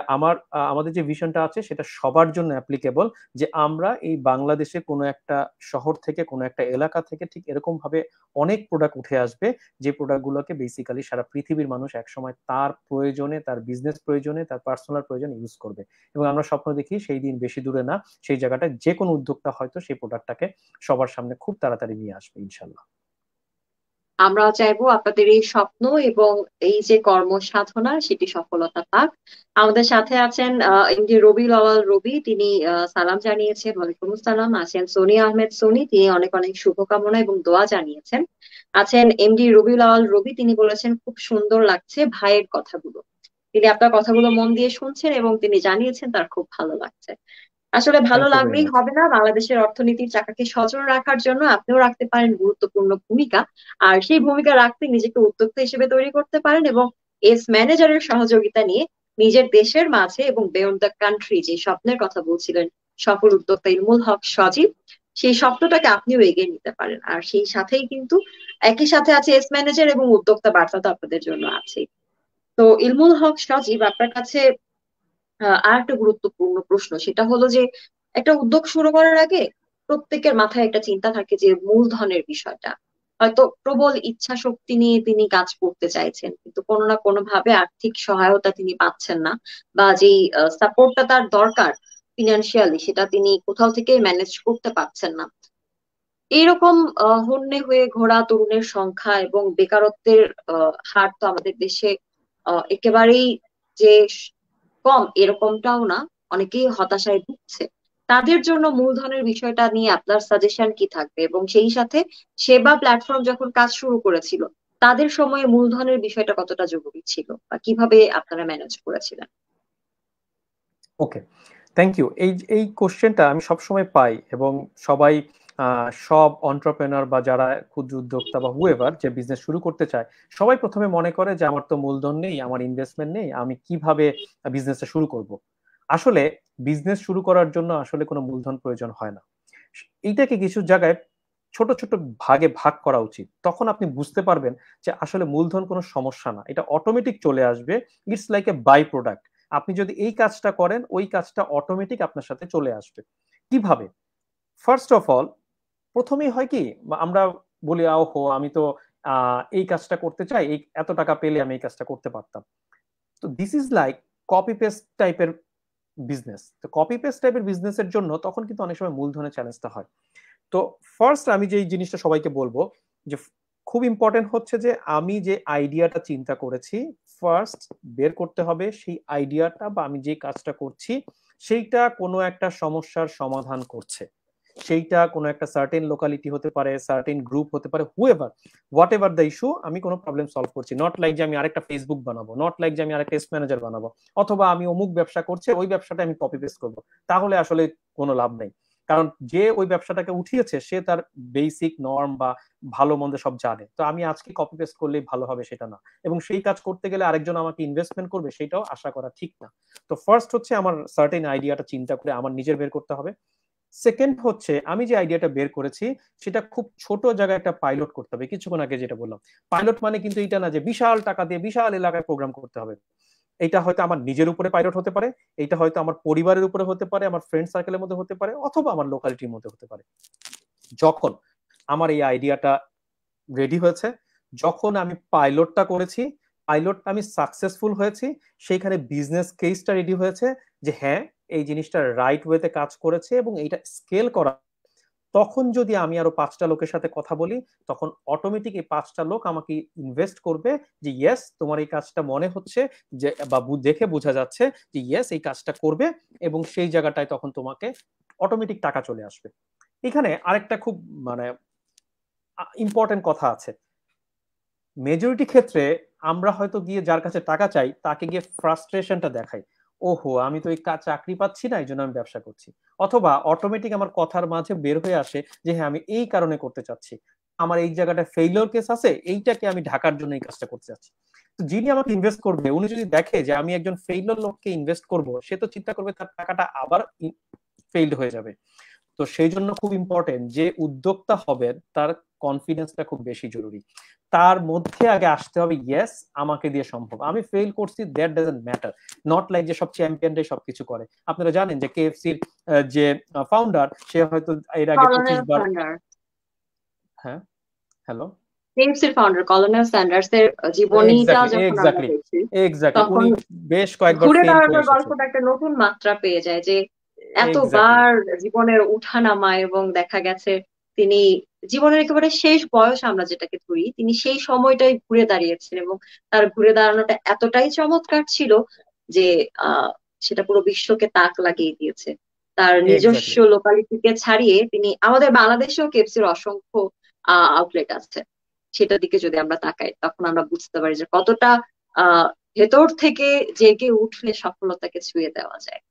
আমাদের যে ভিশনটা আছে সেটা সবার জন্য অ্যাপ্লিকেবল। যে আমরা এই বাংলাদেশে কোনো একটা শহর থেকে, কোনো একটা এলাকা থেকে ঠিক এরকম ভাবে অনেক প্রোডাক্ট উঠে আসবে, যে প্রোডাক্টগুলোকে বেসিক্যালি সারা পৃথিবীর মানুষ একসময় তার প্রয়োজনে, তার বিজনেস প্রয়োজনে, তার পার্সোনাল প্রয়োজনে ইউজ করবে। এবং আমরা স্বপ্ন দেখি সেই দিন বেশি দূরে না, সেই জায়গাটায় যে কোনো উদ্যোক্তা হয়তো সেই প্রোডাক্টটাকে সবার সামনে খুব তাড়াতাড়ি নিয়ে আসবে ইনশাল্লাহ। আমরাও চাইবো আপনাদের এই স্বপ্ন এবং এই যে কর্ম সাধনা সেটি সফলতা পাক। আমাদের সাথে আছেন এমডি রবিউল আওয়াল রবি, তিনি সালাম জানিয়েছেন, ওয়ালাইকুম আসসালাম। আছেন সোনি আহমেদ সোনি, তিনি অনেক অনেক শুভকামনা এবং দোয়া জানিয়েছেন। আছেন এমডি রবিউল আওয়াল রবি, তিনি বলেছেন খুব সুন্দর লাগছে ভাইয়ের কথাগুলো, তিনি আপনার কথাগুলো মন দিয়ে শুনছেন এবং তিনি জানিয়েছেন তার খুব ভালো লাগছে। আসলে ভালো থ্যাংক ইউ ভেরি লাগলেই মাচ। হবে না, বাংলাদেশের অর্থনীতির চাকাকে সচল রাখার জন্য আপনিও রাখতে পারেন গুরুত্বপূর্ণ ভূমিকা। আর সেই ভূমিকা রাখতে নিজেকে উদ্যোক্তা হিসেবে তৈরি করতে পারেন, এবং এস ম্যানেজারের সহযোগিতা নিয়ে নিজের দেশের মাঝে এবং বিয়ন্ড দ্য কান্ট্রি যে স্বপ্নের কথা বলছিলেন সফল উদ্যোক্তা ইলমুল হক সজীব, সেই স্বপ্নটাকে আপনিও এগিয়ে নিতে পারেন। আর সেই সাথেই কিন্তু একই সাথে আছে এস ম্যানেজার এবং উদ্যোক্তা বার্তা তো আপনাদের জন্য আছে। তো ইলমুল হক সজীব, আপনার কাছে আর একটা গুরুত্বপূর্ণ প্রশ্ন, সেটা হলো যে একটা উদ্যোগ শুরু করার আগে প্রত্যেকের মাথায় একটা চিন্তা থাকে যে মূলধনের বিষয়টা। হয়তো প্রবল ইচ্ছা শক্তি নিয়ে তিনি কাজ করতে চাইছেন, কিন্তু কোনো না কোনো ভাবে আর্থিক সহায়তা তিনি পাচ্ছেন না, বা যেই সাপোর্টটা তার দরকার ফিনান্সিয়ালি, সেটা তিনি কোথাও থেকে ম্যানেজ করতে পারছেন না। এইরকম হন্যে হয়ে ঘোরা তরুণের সংখ্যা এবং বেকারত্বের হার তো আমাদের দেশে একেবারেই যে কম এরকমটাও না, অনেকেই হতাশায় ভুগছে। তাদের জন্য মূলধনের বিষয়টা নিয়ে আপনার সাজেশন কি থাকবে, এবং সেই সাথে সেবা প্ল্যাটফর্ম যখন কাজ শুরু করেছিল তাদের সময়ে মূলধনের বিষয়টা কতটা জরুরি ছিল, বা কিভাবে আপনারা ম্যানেজ করেছিলেন? ওকে, থ্যাংক ইউ। এই এই কোশ্চেনটা আমি সবসময় পাই, এবং সবাই সব অন্টারপ্রেনার বা যারা ক্ষুদ্র উদ্যোক্তা বা হুএভার যে বিজনেস শুরু করতে চায়, সবাই প্রথমে মনে করে যে আমার তো মূলধন নেই, আমার ইনভেস্টমেন্ট নেই, আমি কিভাবে বিজনেসটা শুরু করব। আসলে বিজনেস শুরু করার জন্য আসলে কোনো মূলধন প্রয়োজন হয় না। এইটাকে কিছু জায়গায় ছোট ছোট ভাগে ভাগ করা উচিত, তখন আপনি বুঝতে পারবেন যে আসলে মূলধন কোনো সমস্যা না, এটা অটোমেটিক চলে আসবে। It's like a byproduct. আপনি যদি এই কাজটা করেন, ওই কাজটা অটোমেটিক আপনার সাথে চলে আসবে। কিভাবে? ফার্স্ট অফ অল, প্রথমেই হয় কি, আমরা বলি ওহো আমি তো এই কাজটা করতে চাই, এই এত টাকা পেলে আমি এই কাজটা করতে পারতাম। তো this is like copy paste টাইপের বিজনেস। তো কপি পেস্ট টাইপের বিজনেসের জন্য তখন কিন্তু অনেক সময় মূলধনের চ্যালেঞ্জটা হয়। তো ফার্স্ট আমি যে জিনিসটা সবাইকে বলবো, যে খুব ইম্পর্টেন্ট হচ্ছে যে আমি যে আইডিয়াটা চিন্তা করেছি, ফার্স্ট বের করতে হবে সেই আইডিয়াটা বা আমি যে কাজটা করছি সেইটা কোনো একটা সমস্যার সমাধান করছে। সেইটা কোনো একটা সার্টেন লোকালিটি হতে পারে, সার্টেন গ্রুপ হতে পারে, whoever, what ever the issue, আমি কোনো প্রবলেম সলভ করছি। নট লাইক যে আমি আরেকটা ফেসবুক বানাবো, নট লাইক যে আমি আরেকটা টেস্ট ম্যানেজার বানাবো, অথবা আমি অমুক ব্যবসা করছে ওই ব্যবসাটা আমি কপি পেস্ট করবো। তাহলে আসলে কোনো লাভ নেই। কারণ যে ওই ব্যবসাটাকে উঠিয়েছে সে তার বেসিক নর্ম বা ভালো মন্দ সব জানে। তো আমি আজকে কপি পেস্ট করলেই ভালো হবে সেটা না, এবং সেই কাজ করতে গেলে আরেকজন আমাকে ইনভেস্টমেন্ট করবে সেটাও আশা করা ঠিক না। তো ফার্স্ট হচ্ছে আমার সার্টেন আইডিয়াটা চিন্তা করে আমার নিজের বের করতে হবে। সেকেন্ড হচ্ছে আমি যে আইডিয়াটা বের করেছি সেটা খুব ছোট জায়গায় একটা পাইলট করতে হবে। কিছুক্ষণ আগে যেটা বললাম, পাইলট মানে কিন্তু এটা না যে বিশাল টাকা দিয়ে বিশাল এলাকায় প্রোগ্রাম করতে হবে। এটা হয়তো আমার নিজের উপরে পাইলট হতে পারে, এটা হয়তো আমার পরিবারের উপরে হতে পারে, আমার ফ্রেন্ড সার্কেলের মধ্যে হতে পারে, অথবা আমার লোকালিটির মধ্যে হতে পারে। যখন আমার এই আইডিয়াটা রেডি হয়েছে, যখন আমি পাইলটটা করেছি, পাইলটটা আমি সাকসেসফুল হয়েছি, সেইখানে বিজনেস কেসটা রেডি হয়েছে যে হ্যাঁ এই জিনিসটা রাইট ওয়েতে কাজ করেছে এবং এইটা স্কেল করা, তখন যদি আমি আরো 5টা লোকের সাথে কথা বলি, তখন অটোমেটিক এই 5টা লোক আমাকে ইনভেস্ট করবে যে ইয়েস তোমার এই কাজটা মনে হচ্ছে যে, বা দেখে বোঝা যাচ্ছে যে ইয়েস এই কাজটা করবে, এবং সেই জায়গাটায় তখন তোমাকে অটোমেটিক টাকা চলে আসবে। এখানে আরেকটা খুব মানে ইম্পর্টেন্ট কথা আছে। মেজরিটি ক্ষেত্রে আমরা হয়তো গিয়ে যার কাছে টাকা চাই তাকে গিয়ে ফ্রাস্ট্রেশনটা দেখাই, ওহো আমি তো এই কাজ চাকরি পাচ্ছি না এই জন্য আমি ব্যবসা করছি। অথবা অটোমেটিক আমার কথার মাঝে বের হয়ে আসে যে হ্যাঁ আমি এই কারণে করতে চাচ্ছি, আমার এই জায়গাটা ফেইলিওর কেস আছে, এইটাকে আমি ঢাকার জন্য এই কাজটা করতে চাচ্ছি। তো যিনি আমাকে ইনভেস্ট করবে উনি যদি দেখে যে আমি একজন ফেইলিওর লোককে ইনভেস্ট করব, সে তো চিন্তা করবে তার টাকাটা আবার ফেইলড হয়ে যাবে। তো সেই জন্য খুব ইম্পর্টেন্ট যে উদ্যোক্তা হবেন তার কনফিডেন্সটা খুব বেশি জরুরি। তার মধ্যে আগে আসতে হবে ইয়েস আমাকে দিয়ে সম্ভব, আমি ফেল করছি that doesn't matter. Not like যে সব চ্যাম্পিয়নরাই সবকিছু করে। আপনারা জানেন যে কেএফসির যে ফাউন্ডার সে হয়তো এর আগে কলোনেল 25 বার। স্যান্ডার্স, হ্যাঁ, হ্যালো। কেএফসির ফাউন্ডার কলোনেল স্যান্ডার্স এর জীবনীটা এক্স্যাক্টলি যখন আমরা এক্স্যাক্টলি দেখি, এক্স্যাক্টলি তখন উনি বেশ কয়েকবার ঘুরে ফেল করে দাঁড়ানোর এসেছেন। গল্পটা একটা নতুন মাত্রা পেয়ে যায়, যে এক্স্যাক্টলি এতবার জীবনের উঠানামা, এবং দেখা গেছে তিনি জীবনের একেবারে শেষ বয়স আমরা যেটাকে ধরি, তিনি সেই সময়টাই ঘুরে দাঁড়িয়েছেন, এবং তার ঘুরে দাঁড়ানোটা এতটাই চমৎকার ছিল যে আহ সেটা পুরো বিশ্বকে তাক লাগিয়ে দিয়েছে। তার নিজস্ব এক্স্যাক্টলি লোকালিটিকে ছাড়িয়ে তিনি, আমাদের বাংলাদেশেও কেএফসির অসংখ্য আউটলেট আছে, সেটার দিকে যদি আমরা তাকাই তখন আমরা বুঝতে পারি যে কতটা আহ ভেতর থেকে জেগে উঠলে সফলতাকে ছুঁয়ে দেওয়া যায়।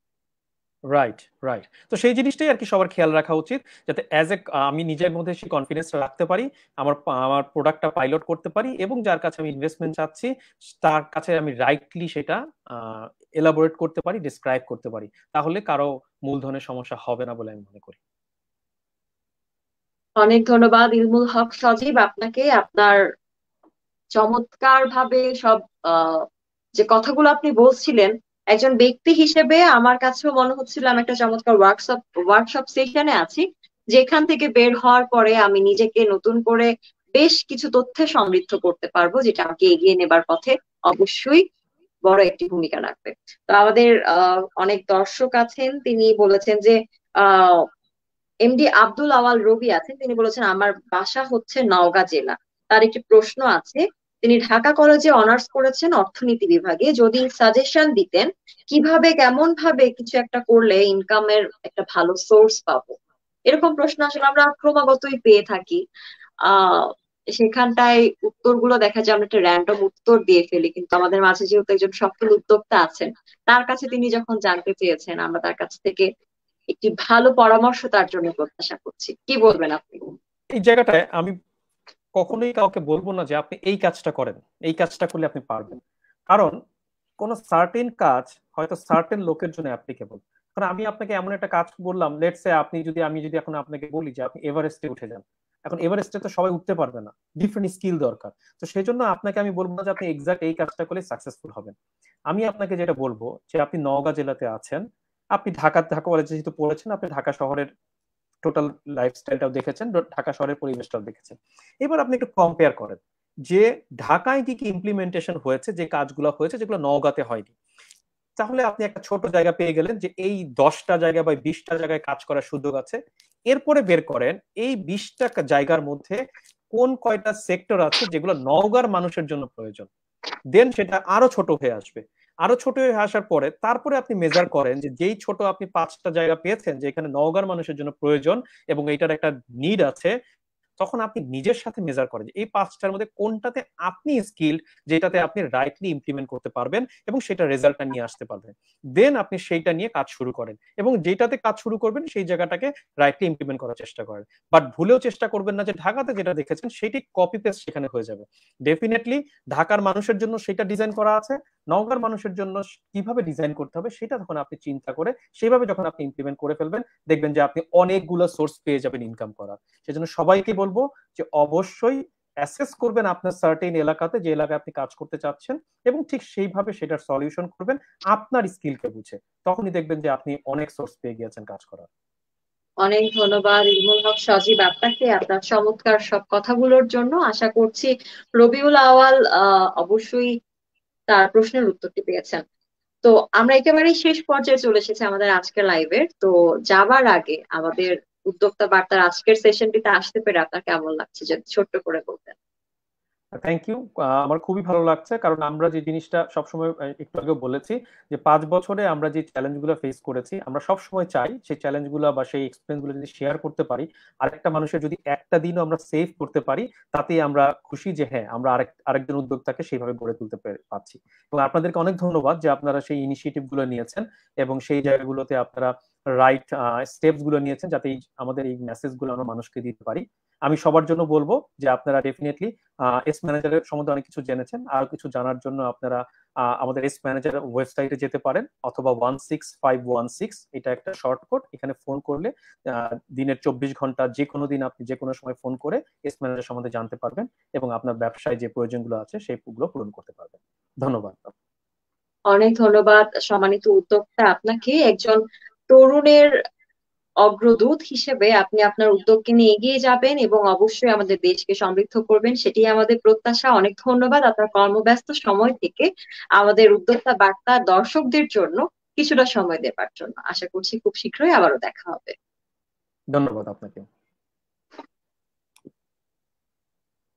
Right, right. তো সেই জিনিসটাই আর কি সবার খেয়াল রাখা উচিত, যাতে অ্যাজ এ আমি নিজের মধ্যে সেই কনফিডেন্সটা রাখতে পারি, আমার প্রোডাক্টটা পাইলট করতে পারি, এবং যার কাছে আমি ইনভেস্টমেন্ট চাচ্ছি তার কাছে আমি রাইটলি সেটা এলাবোরেট করতে পারি, ডিসক্রাইব করতে পারি। তাহলে কারো মূলধনের সমস্যা হবে না বলে আমি মনে করি। অনেক ধন্যবাদ ইলমুল হক সজীব আপনাকে, আপনার চমৎকার ভাবে সব আহ, যে কথাগুলো আপনি বলছিলেন, একজন ব্যক্তি হিসেবে আমার কাছেও মনে হচ্ছিল আমি একটা চমৎকার ওয়ার্কশপ সেশনে আছি, যেখান থেকে বের হওয়ার পরে আমি নিজেকে নতুন করে বেশ কিছু তথ্যে সমৃদ্ধ করতে পারবো, যেটা আমাকে এগিয়ে নেবার পথে অবশ্যই বড় একটি ভূমিকা রাখবে। তো আমাদের অনেক দর্শক আছেন, তিনি বলেছেন যে এমডি আব্দুল আওয়াল রবি আছেন, তিনি বলেছেন আমার বাসা হচ্ছে নওগাঁ জেলা। তার একটি প্রশ্ন আছে, তিনি ঢাকা কলেজে অনার্স করেছেন অর্থনীতি বিভাগে, যদি সাজেশন দিতেন কিভাবে কেমন ভাবে কিছু একটা করলে ইনকামের একটা ভালো সোর্স পাবো। এরকম প্রশ্ন আসলে আমরা ক্রমাগতই পেয়ে থাকি। আহ সেখানটায় উত্তরগুলো দেখা যায় আমরা একটা র্যান্ডম উত্তর দিয়ে ফেলি, কিন্তু আমাদের মাঝে যেহেতু একজন সফল উদ্যোক্তা আছেন, তার কাছে তিনি যখন জানতে চেয়েছেন, আমরা তার কাছ থেকে একটি ভালো পরামর্শ তার জন্য প্রত্যাশা করছি। কি বলবেন আপনি? এই জায়গাটায় আমি কখনোই কাউকে বলবো না যে আপনি এই কাজটা করেন, এই কাজটা করলে আপনি পারবেন। কারণ কোন সার্টেন কাজ হয়তো সার্টেন লোকের জন্য অ্যাপ্লিকেবল। কারণ আমি আপনাকে এমন একটা কাজ বললাম, লেটস সে আমি যদি এখন আপনাকে বলি যে আপনি এভারেস্টে উঠে যান, এখন এভারেস্টে তো সবাই উঠতে পারবে না, ডিফারেন্ট স্কিল দরকার। তো সেই জন্য আপনাকে আমি বলবো না যে আপনি এক্সাক্ট এই কাজটা করলে সাকসেসফুল হবেন। আমি আপনাকে যেটা বলবো যে আপনি নওগাঁ জেলাতে আছেন, আপনি ঢাকা কলেজে যেহেতু পড়েছেন, আপনি ঢাকা শহরের টোটাল লাইফস্টাইলটাও দেখেছেন, ঢাকা শহরের পরিবেশটাও দেখেছেন। এবার আপনি একটু কম্পেয়ার করেন যে ঢাকায় কি কি ইমপ্লিমেন্টেশন হয়েছে, যে কাজগুলো হয়েছে যেগুলো নওগাঁতে হয়নি। তাহলে আপনি একটা ছোট জায়গা পেয়ে গেলেন যে এই 10টা জায়গা বা 20টা জায়গায় কাজ করার সুযোগ আছে। এরপরে বের করেন এই 20টা জায়গার মধ্যে কোন কয়টা সেক্টর আছে যেগুলো নওগাঁর মানুষের জন্য প্রয়োজন। দেন সেটা আরো ছোট হয়ে আসবে। আরো ছোট হয়ে আসার পরে তারপরে আপনি মেজার করেন যে যেই ছোট আপনি 5টা জায়গা পেয়েছেন যে এখানে নওগাঁর মানুষের জন্য প্রয়োজন এবং এটার একটা নিড আছে, তখন আপনি নিজের সাথে মেজার করেন এই 5টার মধ্যে কোনটাতে আপনি স্কিল, যেটাতে আপনি রাইটলি ইমপ্লিমেন্ট করতে পারবেন এবং সেটা রেজাল্টটা নিয়ে আসতে পারবেন। দেন আপনি সেইটা নিয়ে কাজ শুরু করেন এবং যেটাতে কাজ শুরু করবেন সেই জায়গাটাকে রাইটলি ইমপ্লিমেন্ট করার চেষ্টা করেন। বাট ভুলেও চেষ্টা করবেন না যে ঢাকাতে যেটা দেখেছেন সেটি কপি পেস্ট সেখানে হয়ে যাবে। ডেফিনেটলি ঢাকার মানুষের জন্য সেটা ডিজাইন করা আছে, নওগাঁর মানুষের জন্য কিভাবে ডিজাইন করতে হবে সেটা তখন আপনি চিন্তা করে সেভাবে যখন আপনি ইমপ্লিমেন্ট করে ফেলবেন, দেখবেন যে আপনি অনেকগুলো সোর্স পেয়ে যাবেন ইনকাম করার। সেজন্য সবাইকে বলবো যে অবশ্যই অ্যাসেস করবেন আপনার সার্টেন এলাকাতে, যে এলাকায় আপনি কাজ করতে চাচ্ছেন, এবং ঠিক সেইভাবে সেটার সলিউশন করবেন আপনার স্কিলকে বুঝে। তখনই দেখবেন যে আপনি অনেক সোর্স পেয়ে গিয়েছেন কাজ করার। অনেক ধন্যবাদ ইলমুল হক সজীব আপনাকে, আপনার চমৎকার সব কথাগুলোর জন্য। আশা করছি রবিউল আওয়াল অবশ্যই তার প্রশ্নের উত্তরটি পেয়েছেন। তো আমরা একেবারেই শেষ পর্যায়ে চলে এসেছি আমাদের আজকের লাইভের। তো যাবার আগে আমাদের উদ্যোক্তা বার্তার আজকের সেশনটিতে আসতে পেরে আপনার কেমন লাগছে, যদি ছোট্ট করে বলতেন। Thank you. আমার খুবই ভালো লাগছে, কারণ আমরা যে জিনিসটা সবসময় একটু আগে বলেছি যে 5 বছরে আমরা যে চ্যালেঞ্জগুলো ফেস করেছি, আমরা সবসময় চাই সেই চ্যালেঞ্জগুলো বা সেই এক্সপিরিয়েন্সগুলো যদি শেয়ার করতে পারি, আরেকটা মানুষের যদি একটা দিনও আমরা সেভ করতে পারি, তাতেই আমরা খুশি যে হ্যাঁ আমরা আরেকজন উদ্যোক্তাকে সেইভাবে গড়ে তুলতে পারছি। এবং আপনাদেরকে অনেক ধন্যবাদ যে আপনারা সেই ইনিশিয়েটিভ গুলো নিয়েছেন এবং সেই জায়গাগুলোতে আপনারা রাইট স্টেপস গুলো নিয়েছেন, যাতে আমাদের এই মেসেজ গুলো আমরা মানুষকে দিতে পারি। আমি সবার জন্য বলবো যে আপনারা ডেফিনেটলি এস ম্যানেজারের সম্বন্ধে অনেক কিছু জেনেছেন, আরো কিছু জানার জন্য আপনারা আমাদের এস ম্যানেজার ওয়েবসাইটে যেতে পারেন, অথবা 16516, এটা একটা শর্ট কোড। এখানে ফোন করলে দিনের 24 ঘন্টা যে কোনো দিন আপনি যে কোনো সময় ফোন করে এস ম্যানেজার সম্বন্ধে জানতে পারবেন এবং আপনার ব্যবসায় যে প্রয়োজনগুলো আছে সেইগুলো পূরণ করতে পারবেন। ধন্যবাদ। অনেক ধন্যবাদ সম্মানিত উদ্যোক্তা আপনাকে। একজন তরুণের অগ্রদূত হিসেবে আপনি আপনার উদ্যোগকে নিয়ে এগিয়ে যাবেন এবং অবশ্যই আমাদের দেশকে সমৃদ্ধ করবেন, সেটি আমাদের প্রত্যাশা। অনেক ধন্যবাদ আপনার কর্মব্যস্ত সময় থেকে আমাদের উদ্যোক্তা বার্তা দর্শকদের জন্য কিছুটা সময় দেবার জন্য। আশা করছি খুব শীঘ্রই আবারও দেখা হবে। ধন্যবাদ আপনাকে।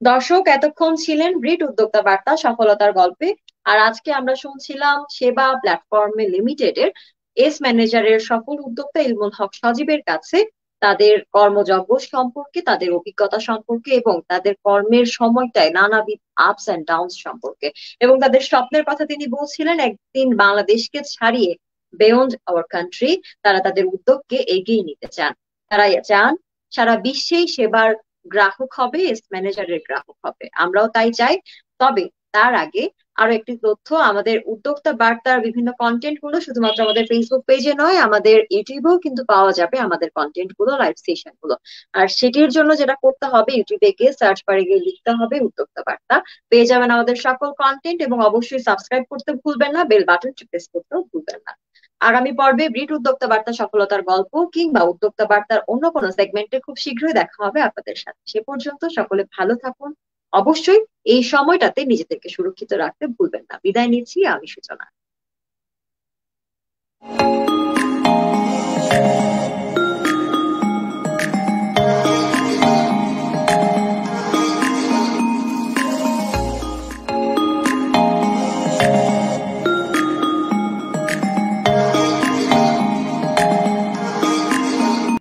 দর্শক এতক্ষণ ছিলেন ব্রিট উদ্যোক্তা বার্তা সফলতার গল্পে। আর আজকে আমরা শুনছিলাম সেবা প্ল্যাটফর্মে লিমিটেডের এস ম্যানেজারের সফল উদ্যোক্তা ইলমুল হক সজীবের কাছে তাদের কর্মযজ্ঞ সম্পর্কে, তাদের অভিজ্ঞতা সম্পর্কে এবং তাদের কর্মের সময়টায় নানাবিধ আপস এন্ড ডাউনস সম্পর্কে। এবং তাদের স্বপ্নের কথা তিনি বলছিলেন একদিন বাংলাদেশকে ছাড়িয়ে বিয়ন্ড আওয়ার কান্ট্রি। তারা তাদের উদ্যোগকে এগিয়ে নিতে চান। তারা চান সারা বিশ্বেই সেবার গ্রাহক হবে, এস ম্যানেজারের গ্রাহক হবে। আমরাও তাই চাই। তবে তার আগে আরো একটি তথ্য, আমাদের উদ্যোক্তা বার্তার বিভিন্ন কন্টেন্ট গুলো শুধুমাত্র আমাদের ফেসবুক পেজে নয়, আমাদের ইউটিউবেও কিন্তু পাওয়া যাবে আমাদের কন্টেন্ট গুলো, লাইভ সেশন গুলো। আর সেটির জন্য যেটা করতে হবে, ইউটিউবে গিয়ে সার্চ বারে গিয়ে লিখতে হবে উদ্যোক্তা বার্তা, পেয়ে যাবেন আমাদের সকল কন্টেন্ট। এবং অবশ্যই সাবস্ক্রাইব করতে ভুলবেন না, বেল বাটনটি প্রেস করতেও ভুলবেন না। আগামী পর্বে ব্রিট উদ্যোক্তা বার্তা সফলতার গল্প কিংবা উদ্যোক্তা বার্তার অন্য কোনো সেগমেন্টে খুব শীঘ্রই দেখা হবে আপনাদের সাথে। সে পর্যন্ত সকলে ভালো থাকুন। অবশ্যই এই সময়টাতে নিজেদেরকে সুরক্ষিত রাখতে ভুলবেন না। বিদায় নিচ্ছি, আমি সূচনা।